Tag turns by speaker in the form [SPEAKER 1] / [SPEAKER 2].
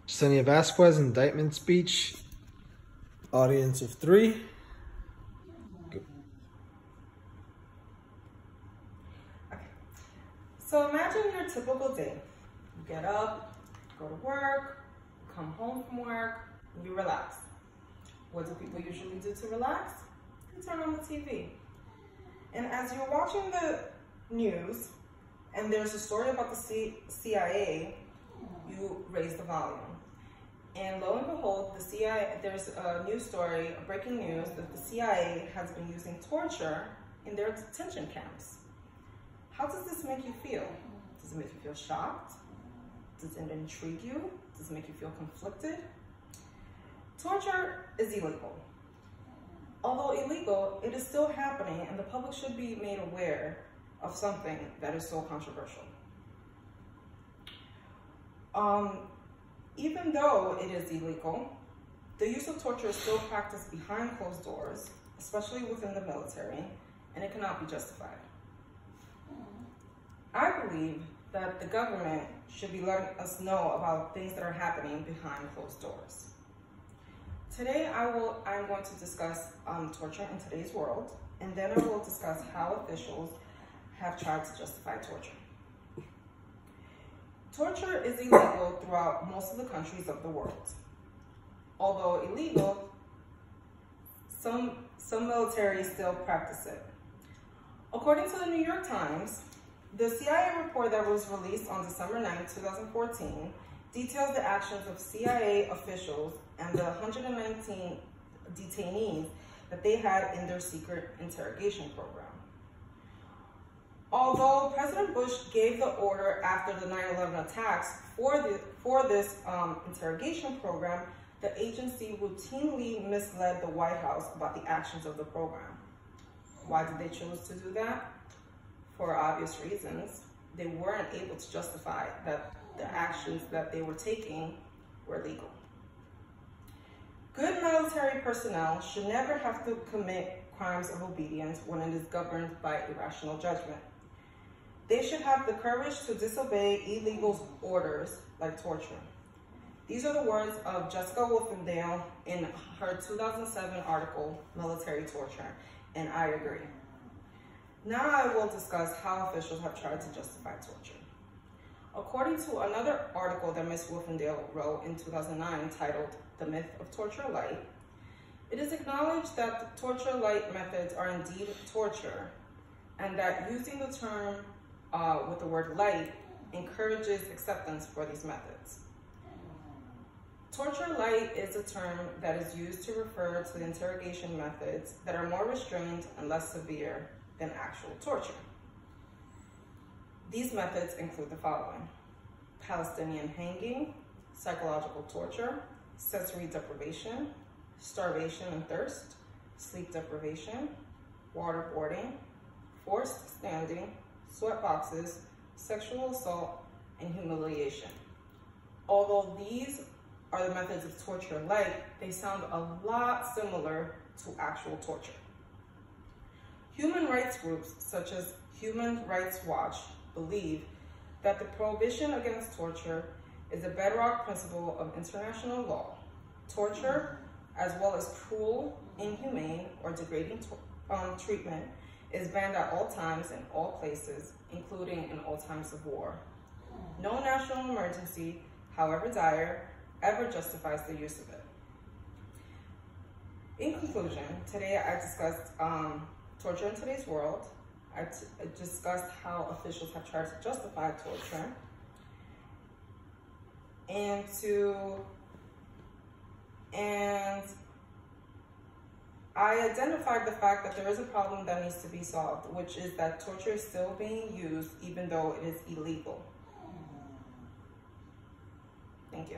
[SPEAKER 1] Yesenia Vasquez, indictment speech. Audience of 3.
[SPEAKER 2] Okay. So imagine your typical day. You get up, go to work, come home from work, and you relax. What do people usually do to relax? They turn on the TV. And as you're watching the news, and there's a story about the CIA, you raise the volume. And lo and behold, the CIA, there's a news story, a breaking news, that the CIA has been using torture in their detention camps. How does this make you feel? Does it make you feel shocked? Does it intrigue you? Does it make you feel conflicted? Torture is illegal. Although illegal, it is still happening, and the public should be made aware of something that is so controversial. Even though it is illegal, the use of torture is still practiced behind closed doors, especially within the military, and it cannot be justified. I believe that the government should be letting us know about things that are happening behind closed doors. Today, I'm going to discuss torture in today's world, and then I will discuss how officials have tried to justify torture. Torture is illegal throughout most of the countries of the world. Although illegal, some military still practice it. According to the New York Times, the CIA report that was released on December 9, 2014, details the actions of CIA officials and the 119 detainees that they had in their secret interrogation program. Although President Bush gave the order after the 9/11 attacks for this interrogation program, the agency routinely misled the White House about the actions of the program. Why did they choose to do that? For obvious reasons. They weren't able to justify that the actions that they were taking were legal. Good military personnel should never have to commit crimes of obedience when it is governed by irrational judgment. They should have the courage to disobey illegal orders like torture. These are the words of Jessica Wolfendale in her 2007 article, Military Torture, and I agree. Now I will discuss how officials have tried to justify torture. According to another article that Ms. Wolfendale wrote in 2009 titled The Myth of Torture Light, it is acknowledged that the torture light methods are indeed torture, and that using the term with the word light encourages acceptance for these methods. Torture light is a term that is used to refer to the interrogation methods that are more restrained and less severe than actual torture. These methods include the following: Palestinian hanging, psychological torture, sensory deprivation, starvation and thirst, sleep deprivation, waterboarding, forced standing, sweat boxes, sexual assault, and humiliation. Although these are the methods of torture light, they sound a lot similar to actual torture. Human rights groups such as Human Rights Watch believe that the prohibition against torture is a bedrock principle of international law. Torture, as well as cruel, inhumane, or degrading treatment, is banned at all times in all places, including in all times of war. No national emergency, however dire, ever justifies the use of it. In conclusion, today I discussed torture in today's world. I discussed how officials have tried to justify torture, and I identified the fact that there is a problem that needs to be solved, which is that torture is still being used even though it is illegal. Thank you.